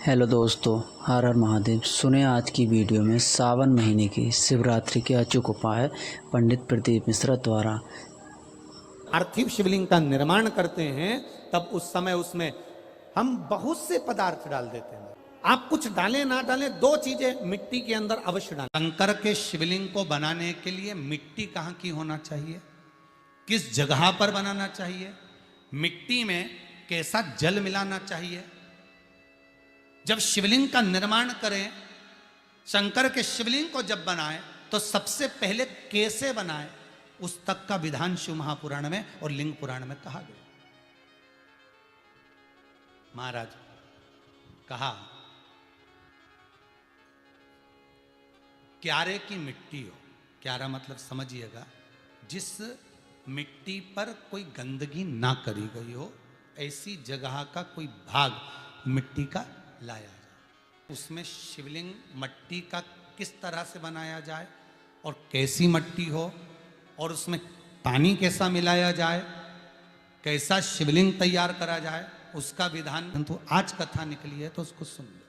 Hello दोस्तों, हर हर महादेव। सुने आज की वीडियो में सावन महीने की शिवरात्रि के अचूक उपाय पंडित प्रदीप मिश्रा द्वारा। पार्थिव शिवलिंग का निर्माण करते हैं तब उस समय उसमें हम बहुत से पदार्थ डाल देते हैं। आप कुछ डालें ना डालें, दो चीजें मिट्टी के अंदर अवश्य डालें। शंकर के शिवलिंग को बनाने के लिए मिट्टी कहाँ की होना चाहिए, किस जगह पर बनाना चाहिए, मिट्टी में कैसा जल मिलाना चाहिए। जब शिवलिंग का निर्माण करें, शंकर के शिवलिंग को जब बनाएं तो सबसे पहले कैसे बनाएं, उस तक का विधान शिव महापुराण में और लिंग पुराण में कहा गया। महाराज कहा, क्यारे की मिट्टी हो, क्यारा मतलब समझिएगा जिस मिट्टी पर कोई गंदगी ना करी गई हो, ऐसी जगह का कोई भाग मिट्टी का लाया जाए। उसमें शिवलिंग मट्टी का किस तरह से बनाया जाए और कैसी मट्टी हो, और उसमें पानी कैसा मिलाया जाए, कैसा शिवलिंग तैयार करा जाए, उसका विधान तो आज कथा निकली है तो उसको सुन लो।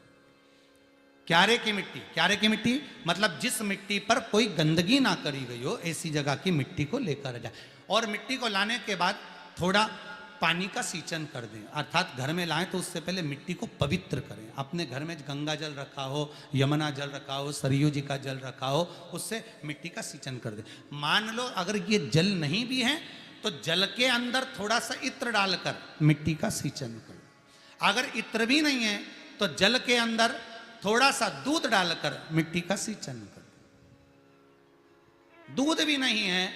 क्यारे की मिट्टी, क्यारे की मिट्टी मतलब जिस मिट्टी पर कोई गंदगी ना करी गई हो, ऐसी जगह की मिट्टी को लेकर जाए। और मिट्टी को लाने के बाद थोड़ा पानी का सींचन कर दें, अर्थात घर में लाएं तो उससे पहले मिट्टी को पवित्र करें। अपने घर में गंगा जल रखा हो, यमुना जल रखा हो, सरयू जी का जल रखा हो, उससे मिट्टी का सींचन कर दें। मान लो अगर ये जल नहीं भी है तो जल के अंदर थोड़ा सा इत्र डालकर मिट्टी का सींचन करें। अगर इत्र भी नहीं है तो जल के अंदर थोड़ा सा दूध डालकर मिट्टी का सींचन करें। दूध भी नहीं है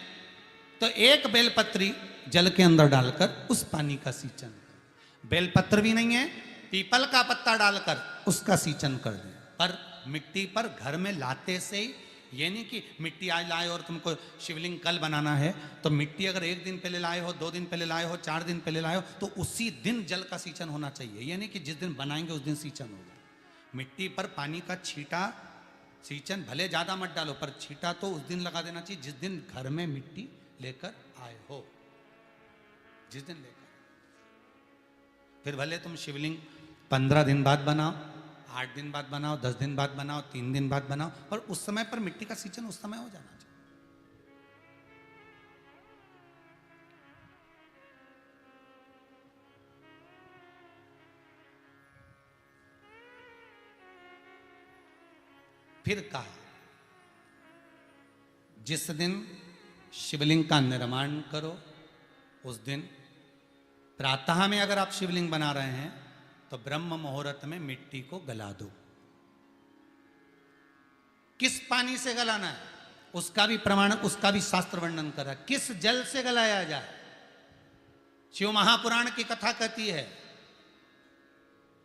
तो एक बेलपत्री जल के अंदर डालकर उस पानी का सींचन करें। बेलपत्र भी नहीं है, पीपल का पत्ता डालकर उसका सींचन कर दें। पर मिट्टी पर घर में लाते से ही, ये नहीं कि मिट्टी आज लाए और तुमको शिवलिंग कल बनाना है, तो मिट्टी अगर एक दिन पहले लाए हो, 2 दिन पहले लाए हो, 4 दिन पहले लाए हो, तो उसी दिन जल का सींचन होना चाहिए। ये नहीं कि जिस दिन बनाएंगे उस दिन सींचन होगा। मिट्टी पर पानी का छींटा, सींचन भले ज़्यादा मत डालो, पर छींटा तो उस दिन लगा देना चाहिए जिस दिन घर में मिट्टी लेकर आए हो, जिस दिन लेकर। फिर भले तुम शिवलिंग 15 दिन बाद बनाओ, 8 दिन बाद बनाओ, 10 दिन बाद बनाओ, 3 दिन बाद बनाओ, पर उस समय पर मिट्टी का सींचन उस समय हो जाना चाहिए। फिर कहा, जिस दिन शिवलिंग का निर्माण करो उस दिन प्रातः में अगर आप शिवलिंग बना रहे हैं तो ब्रह्म मुहूर्त में मिट्टी को गला दो। किस पानी से गलाना है उसका भी प्रमाण, उसका भी शास्त्र वर्णन करा। किस जल से गलाया जाए, शिव महापुराण की कथा कहती है।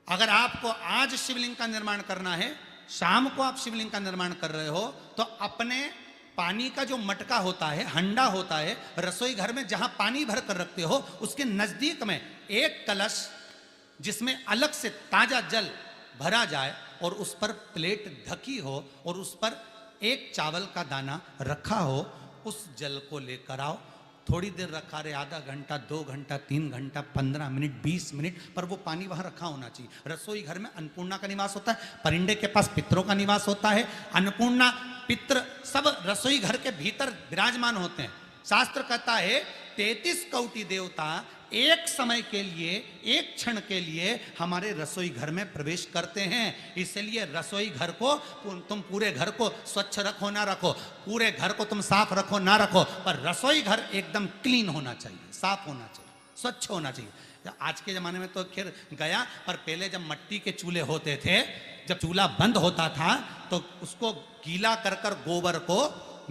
अगर आपको आज शिवलिंग का निर्माण करना है, शाम को आप शिवलिंग का निर्माण कर रहे हो, तो अपने पानी का जो मटका होता है, हंडा होता है, रसोई घर में जहां पानी भर कर रखते हो, उसके नजदीक में एक कलश जिसमें अलग से ताजा जल भरा जाए और उस पर प्लेट ढकी हो और उस पर एक चावल का दाना रखा हो, उस जल को लेकर आओ। थोड़ी देर रखा रहे, आधा घंटा, 2 घंटा, 3 घंटा, 15 मिनट, 20 मिनट, पर वो पानी वहां रखा होना चाहिए। रसोई घर में अन्नपूर्णा का निवास होता है, परिंदे के पास पितरों का निवास होता है। अन्नपूर्णा, पित्र सब रसोई घर के भीतर विराजमान होते हैं। शास्त्र कहता है 33 कोटि देवता एक समय के लिए, एक क्षण के लिए हमारे रसोई घर में प्रवेश करते हैं। इसलिए रसोई घर को तुम पूरे घर को स्वच्छ रखो ना रखो, पूरे घर को तुम साफ रखो ना रखो, पर रसोई घर एकदम क्लीन होना चाहिए, साफ होना चाहिए, स्वच्छ होना चाहिए। आज के जमाने में तो खैर गया, पर पहले जब मट्टी के चूल्हे होते थे, जब चूल्हा बंद होता था तो उसको गीला कर कर, गोबर को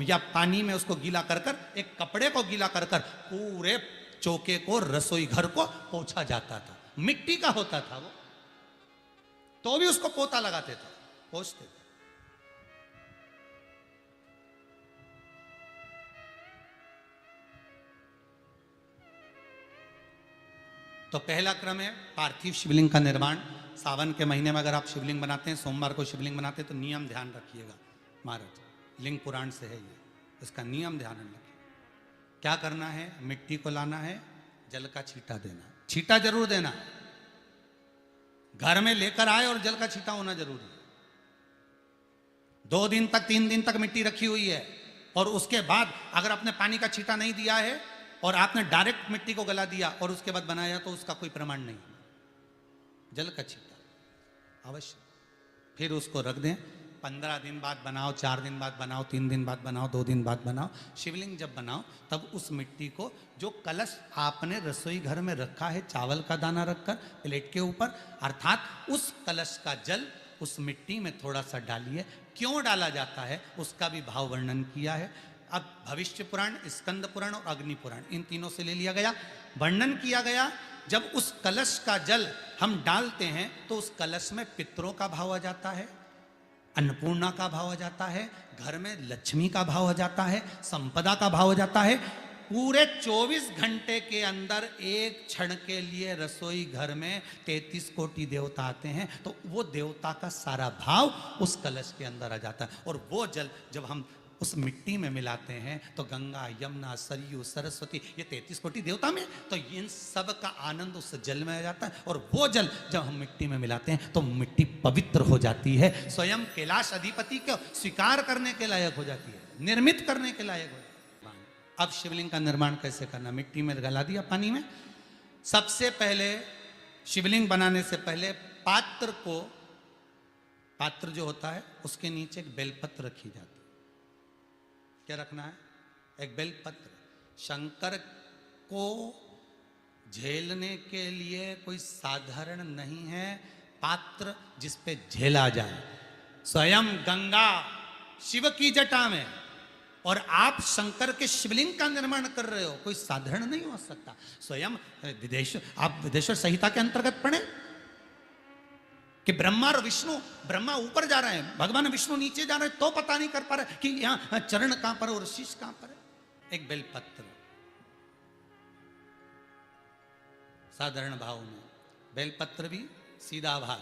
या पानी में उसको गीला कर कर, एक कपड़े को गीला कर कर पूरे चौके को, रसोई घर को पोंछा जाता था। मिट्टी का होता था वो, तो भी उसको पोता लगाते थे, पोंछते थे। तो पहला क्रम है पार्थिव शिवलिंग का निर्माण। सावन के महीने में अगर आप शिवलिंग बनाते हैं, सोमवार को शिवलिंग बनाते हैं, तो नियम ध्यान रखिएगा महाराज, लिंग पुराण से है ये, इसका नियम ध्यान रखिए। क्या करना है, मिट्टी को लाना है, जल का छींटा देना, छींटा जरूर देना, घर में लेकर आए और जल का छींटा होना जरूरी है। 2 दिन तक 3 दिन तक मिट्टी रखी हुई है और उसके बाद अगर आपने पानी का छींटा नहीं दिया है और आपने डायरेक्ट मिट्टी को गला दिया और उसके बाद बनाया तो उसका कोई प्रमाण नहीं। जल का छींटा अवश्य, फिर उसको रख दें। 15 दिन बाद बनाओ, 4 दिन बाद बनाओ, 3 दिन बाद बनाओ, 2 दिन बाद बनाओ। शिवलिंग जब बनाओ तब उस मिट्टी को, जो कलश आपने रसोई घर में रखा है चावल का दाना रखकर प्लेट के ऊपर, अर्थात उस कलश का जल उस मिट्टी में थोड़ा सा डालिए। क्यों डाला जाता है उसका भी भाव वर्णन किया है। अब भविष्य पुराण, स्कंद पुराण और अग्नि पुराण, इन तीनों से ले लिया गया, वर्णन किया गया। जब उस कलश का जल हम डालते हैं तो उस कलश में पितरों का भाव आ जाता है, अन्नपूर्णा का भाव आ जाता है, घर में लक्ष्मी का भाव आ जाता है, संपदा का भाव आ जाता है। पूरे 24 घंटे के अंदर एक क्षण के लिए रसोई घर में 33 कोटि देवता आते हैं, तो वो देवता का सारा भाव उस कलश के अंदर आ जाता है। और वो जल जब हम उस मिट्टी में मिलाते हैं तो गंगा, यमुना, सरयू, सरस्वती, ये 33 कोटि देवता में, तो इन सब का आनंद उस जल में आ जाता है। और वो जल जब हम मिट्टी में मिलाते हैं तो मिट्टी पवित्र हो जाती है, स्वयं कैलाश अधिपति को स्वीकार करने के लायक हो जाती है, निर्मित करने के लायक हो जाती है। अब शिवलिंग का निर्माण कैसे करना? मिट्टी में गला दिया पानी में। सबसे पहले शिवलिंग बनाने से पहले पात्र जो होता है उसके नीचे एक बेलपत्र रखी जाती है। क्या रखना है? एक बेलपत्र। शंकर को झेलने के लिए कोई साधारण नहीं है पात्र जिस पे झेला जाए। स्वयं गंगा शिव की जटा में और आप शंकर के शिवलिंग का निर्माण कर रहे हो, कोई साधारण नहीं हो सकता। स्वयं आप विदेश्वर संहिता के अंतर्गत पढ़े कि ब्रह्मा और विष्णु, ब्रह्मा ऊपर जा रहे हैं, भगवान विष्णु नीचे जा रहे हैं, तो पता नहीं कर पा रहे कि यहां चरण कहां पर और शीश कहां पर है। एक बेलपत्र साधारण भाव में, बेलपत्र भी सीधा भाग,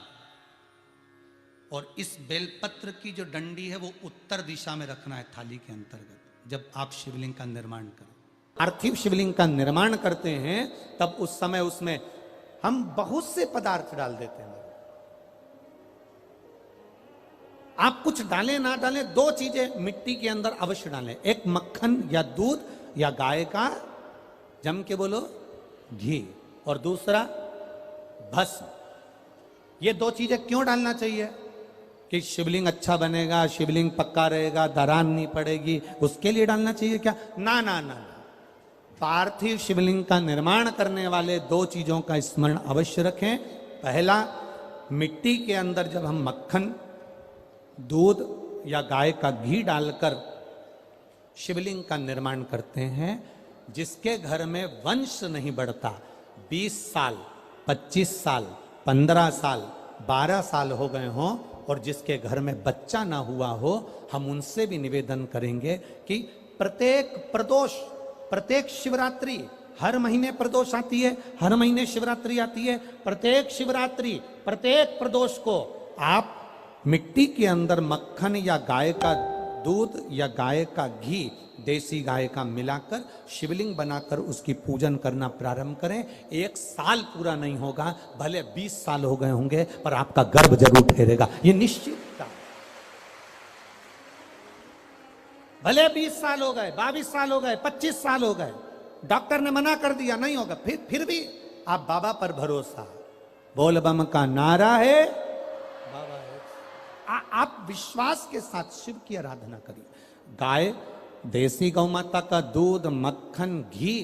और इस बेलपत्र की जो डंडी है वो उत्तर दिशा में रखना है थाली के अंतर्गत। जब आप शिवलिंग का निर्माण करें, पार्थिव शिवलिंग का निर्माण करते हैं, तब उस समय उसमें हम बहुत से पदार्थ डाल देते हैं। आप कुछ डालें ना डालें, 2 चीजें मिट्टी के अंदर अवश्य डालें। एक मक्खन या दूध या गाय का, जम के बोलो, घी, और दूसरा भस्म। ये 2 चीजें क्यों डालना चाहिए? कि शिवलिंग अच्छा बनेगा, शिवलिंग पक्का रहेगा, दरार नहीं पड़ेगी, उसके लिए डालना चाहिए क्या? ना ना ना, पार्थिव शिवलिंग का निर्माण करने वाले 2 चीजों का स्मरण अवश्य रखें। पहला, मिट्टी के अंदर जब हम मक्खन, दूध या गाय का घी डालकर शिवलिंग का निर्माण करते हैं, जिसके घर में वंश नहीं बढ़ता, 20 साल, 25 साल, 15 साल, 12 साल हो गए हों, और जिसके घर में बच्चा ना हुआ हो, हम उनसे भी निवेदन करेंगे कि प्रत्येक प्रदोष, प्रत्येक शिवरात्रि, हर महीने प्रदोष आती है, हर महीने शिवरात्रि आती है, प्रत्येक शिवरात्रि, प्रत्येक प्रदोष को आप मिट्टी के अंदर मक्खन या गाय का दूध या गाय का घी, देसी गाय का मिलाकर शिवलिंग बनाकर उसकी पूजन करना प्रारंभ करें। 1 साल पूरा नहीं होगा, भले 20 साल हो गए होंगे, पर आपका गर्भ जरूर ठहरेगा, ये निश्चित। भले 20 साल हो गए, 22 साल हो गए, 25 साल हो गए, डॉक्टर ने मना कर दिया नहीं होगा, फिर भी आप बाबा पर भरोसा, बोल बम का नारा है, बाबा है। आप विश्वास के साथ शिव की आराधना करिए। गाय, देसी गौ माता का दूध, मक्खन, घी,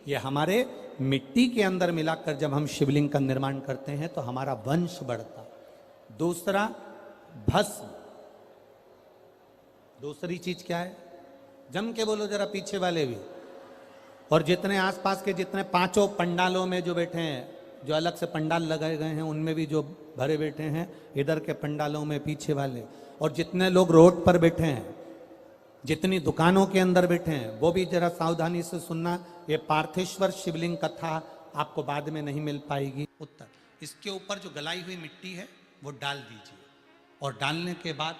ये हमारे मिट्टी के अंदर मिलाकर जब हम शिवलिंग का निर्माण करते हैं तो हमारा वंश बढ़ता। दूसरा, भस्म। दूसरी चीज क्या है? जम के बोलो जरा पीछे वाले भी, और जितने आसपास के जितने 5 पंडालों में जो बैठे हैं, जो अलग से पंडाल लगाए गए हैं उनमें भी जो भरे बैठे हैं, इधर के पंडालों में पीछे वाले, और जितने लोग रोड पर बैठे हैं, जितनी दुकानों के अंदर बैठे हैं, वो भी जरा सावधानी से सुनना। ये पार्थेश्वर शिवलिंग कथा आपको बाद में नहीं मिल पाएगी। उत्तर, इसके ऊपर जो गलाई हुई मिट्टी है वो डाल दीजिए, और डालने के बाद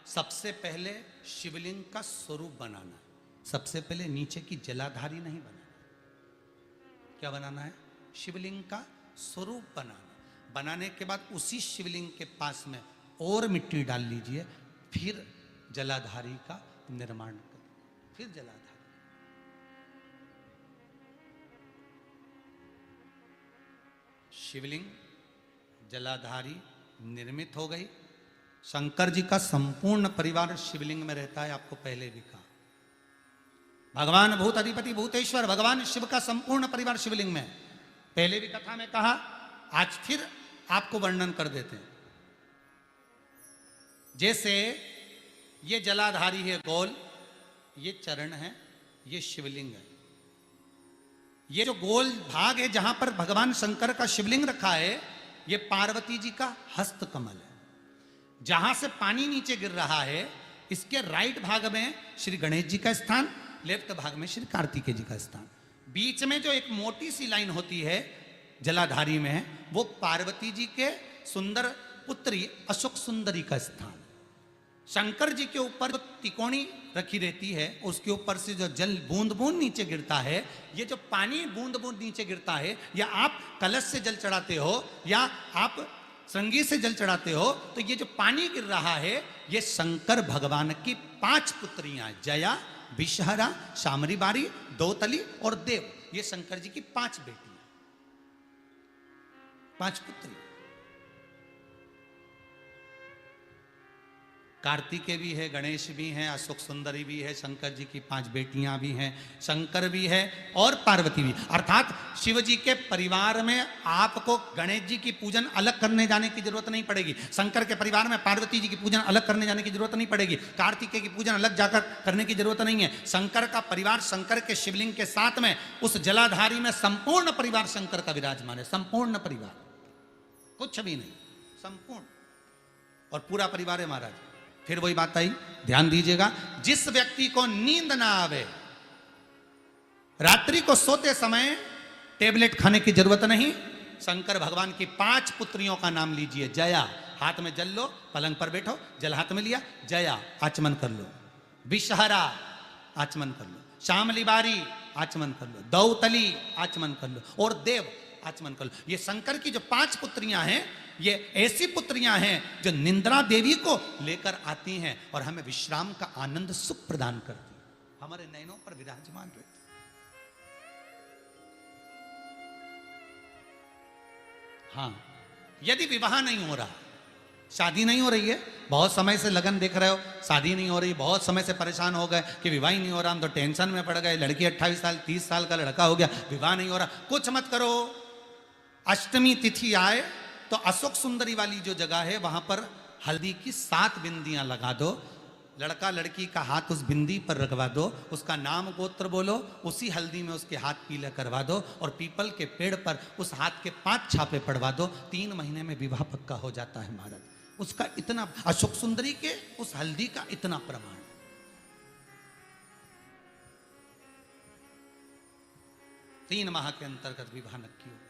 सबसे पहले शिवलिंग का स्वरूप बनाना है। सबसे पहले नीचे की जलाधारी नहीं बनाना। क्या बनाना है? शिवलिंग का स्वरूप बनाना। बनाने के बाद उसी शिवलिंग के पास में और मिट्टी डाल लीजिए, फिर जलाधारी का निर्माण करें, फिर जलाधारी। शिवलिंग जलाधारी निर्मित हो गई। शंकर जी का संपूर्ण परिवार शिवलिंग में रहता है, आपको पहले भी कहा। भगवान भूत अधिपति भूतेश्वर भगवान शिव का संपूर्ण परिवार शिवलिंग में, पहले भी कथा में कहा, आज फिर आपको वर्णन कर देते हैं। जैसे ये जलाधारी है गोल, ये चरण है, ये शिवलिंग है। ये जो गोल भाग है जहां पर भगवान शंकर का शिवलिंग रखा है, ये पार्वती जी का हस्त कमल है। जहां से पानी नीचे गिर रहा है, इसके राइट भाग में श्री गणेश जी का स्थान, लेफ्ट भाग में श्री कार्तिकेय जी का स्थान। बीच में जो एक मोटी सी लाइन होती है जलाधारी में, वो पार्वती जी के सुंदर पुत्री अशोक सुंदरी का स्थान। शंकर जी के ऊपर जो तिकोनी रखी रहती है, उसके ऊपर से जो जल बूंद बूंद नीचे गिरता है, ये जो पानी बूंद बूंद नीचे गिरता है, या आप कलश से जल चढ़ाते हो या आप श्रृंगी से जल चढ़ाते हो, तो ये जो पानी गिर रहा है, ये शंकर भगवान की 5 पुत्रियां, जया, विषहरा, शामरी बारी, दौतली और देव, ये शंकर जी की 5 बेटियां, 5 पुत्री। कार्तिकेय भी है, गणेश भी हैं, अशोक सुंदरी भी है, शंकर जी की 5 बेटियां भी हैं, शंकर भी है और पार्वती भी। अर्थात शिव जी के परिवार में आपको गणेश जी की पूजन अलग करने जाने की जरूरत नहीं पड़ेगी, शंकर के परिवार में पार्वती जी की पूजन अलग करने जाने की जरूरत नहीं पड़ेगी, कार्तिकेय की पूजन अलग जाकर करने की जरूरत नहीं है। शंकर का परिवार शंकर के शिवलिंग के साथ में उस जलाधारी में संपूर्ण परिवार शंकर का विराजमान है, संपूर्ण परिवार, कुछ भी नहीं, संपूर्ण और पूरा परिवार है महाराज। फिर वही बात आई, ध्यान दीजिएगा, जिस व्यक्ति को नींद ना आवे, रात्रि को सोते समय टेबलेट खाने की जरूरत नहीं, शंकर भगवान की 5 पुत्रियों का नाम लीजिए। जया, हाथ में जल लो, पलंग पर बैठो, जल हाथ में लिया, जया आचमन कर लो, विषहरा आचमन कर लो, शामली बारी आचमन कर लो, दौतली आचमन कर लो और देव आचमन कर लो। ये शंकर की जो 5 पुत्रियां हैं, ये ऐसी पुत्रियां हैं जो निंद्रा देवी को लेकर आती हैं और हमें विश्राम का आनंद सुख प्रदान करती हैं, हमारे नयनों पर विराजमान रहती। हाँ, यदि विवाह नहीं हो रहा, शादी नहीं हो रही है, बहुत समय से लगन देख रहे हो, शादी नहीं हो रही, बहुत समय से परेशान हो गए कि विवाह ही नहीं हो रहा, हम तो टेंशन में पड़ गए, लड़की 28 साल 30 साल का लड़का हो गया, विवाह नहीं हो रहा, कुछ मत करो। अष्टमी तिथि आए तो अशोक सुंदरी वाली जो जगह है, वहां पर हल्दी की 7 बिंदियां लगा दो, लड़का लड़की का हाथ उस बिंदी पर रखवा दो, उसका नाम गोत्र बोलो, उसी हल्दी में उसके हाथ पीले करवा दो और पीपल के पेड़ पर उस हाथ के 5 छापे पड़वा दो, 3 महीने में विवाह पक्का हो जाता है महाराज। उसका इतना, अशोक सुंदरी के उस हल्दी का इतना प्रमाण। 3 माह के अंतर्गत विवाह नक्की हो गया।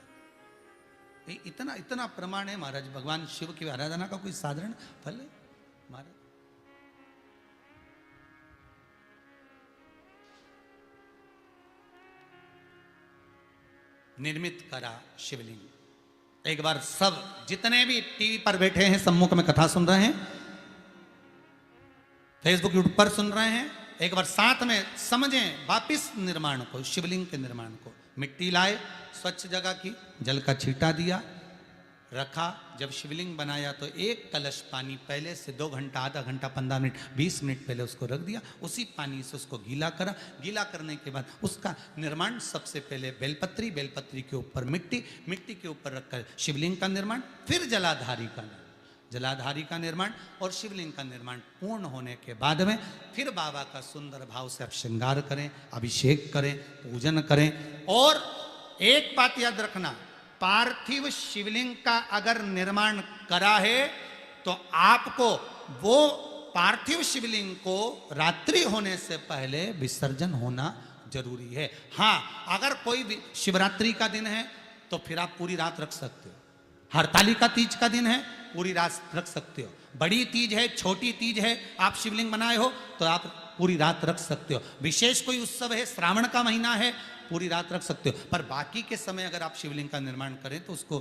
इतना इतना प्रमाण है महाराज, भगवान शिव की आराधना का कोई साधारण फल है महाराज। निर्मित करा शिवलिंग। एक बार सब जितने भी टीवी पर बैठे हैं, सम्मुख में कथा सुन रहे हैं, फेसबुक यूट्यूब पर सुन रहे हैं, एक बार साथ में समझें वापिस निर्माण को, शिवलिंग के निर्माण को। मिट्टी लाए, स्वच्छ जगह की, जल का छींटा दिया, रखा। जब शिवलिंग बनाया तो 1 कलश पानी पहले से 2 घंटा, आधा घंटा, 15 मिनट, 20 मिनट पहले उसको रख दिया, उसी पानी से उसको गीला करा। गीला करने के बाद उसका निर्माण, सबसे पहले बेलपत्री, बेलपत्री के ऊपर मिट्टी, मिट्टी के ऊपर रखकर शिवलिंग का निर्माण, फिर जलाधारी का निर्माण, जलाधारी का निर्माण और शिवलिंग का निर्माण पूर्ण होने के बाद में फिर बाबा का सुंदर भाव से आप श्रृंगार करें, अभिषेक करें, पूजन करें। और एक बात याद रखना, पार्थिव शिवलिंग का अगर निर्माण करा है तो आपको वो पार्थिव शिवलिंग को रात्रि होने से पहले विसर्जन होना जरूरी है। हाँ, अगर कोई शिवरात्रि का दिन है तो फिर आप पूरी रात रख सकते हो, हरतालिका तीज का दिन है पूरी रात रख सकते हो, बड़ी तीज है, छोटी तीज है, आप शिवलिंग बनाए हो तो आप पूरी रात रख सकते हो, विशेष कोई उत्सव है, श्रावण का महीना है, पूरी रात रख सकते हो। पर बाकी के समय अगर आप शिवलिंग का निर्माण करें तो उसको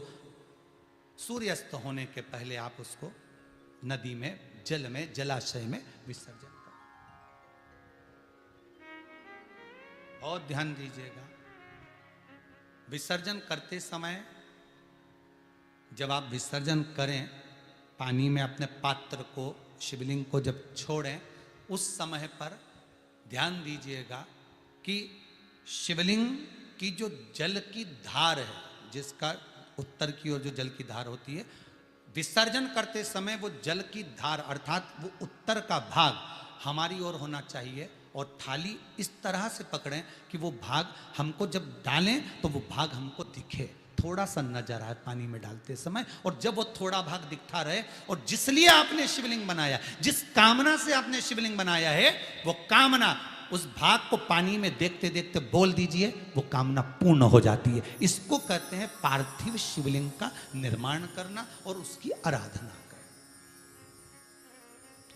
सूर्यास्त होने के पहले आप उसको नदी में, जल में, जलाशय में विसर्जन करें। बहुत ध्यान दीजिएगा, विसर्जन करते समय जब आप विसर्जन करें, पानी में अपने पात्र को, शिवलिंग को जब छोड़ें, उस समय पर ध्यान दीजिएगा कि शिवलिंग की जो जल की धार है, जिसका उत्तर की ओर जो जल की धार होती है, विसर्जन करते समय वो जल की धार अर्थात वो उत्तर का भाग हमारी ओर होना चाहिए, और थाली इस तरह से पकड़ें कि वो भाग हमको जब डालें तो वो भाग हमको दिखे, थोड़ा सा नजर आए पानी में डालते समय। और जब वो थोड़ा भाग दिखता रहे, और जिसलिए आपने शिवलिंग बनाया, जिस कामना से आपने शिवलिंग बनाया है, वो कामना उस भाग को पानी में देखते देखते बोल दीजिए, वो कामना पूर्ण हो जाती है। इसको कहते हैं पार्थिव शिवलिंग का निर्माण करना और उसकी आराधना करना।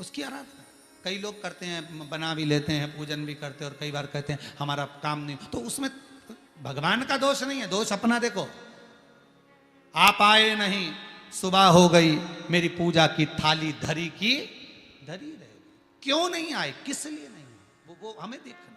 उसकी आराधना कई लोग करते हैं, बना भी लेते हैं, पूजन भी करते हैं, और कई बार कहते हैं हमारा काम नहीं, तो उसमें भगवान का दोष नहीं है, दोष अपना। देखो, आप आए नहीं, सुबह हो गई, मेरी पूजा की थाली धरी की धरी रहेगी। क्यों नहीं आए, किस लिए नहीं, वो हमें देखना।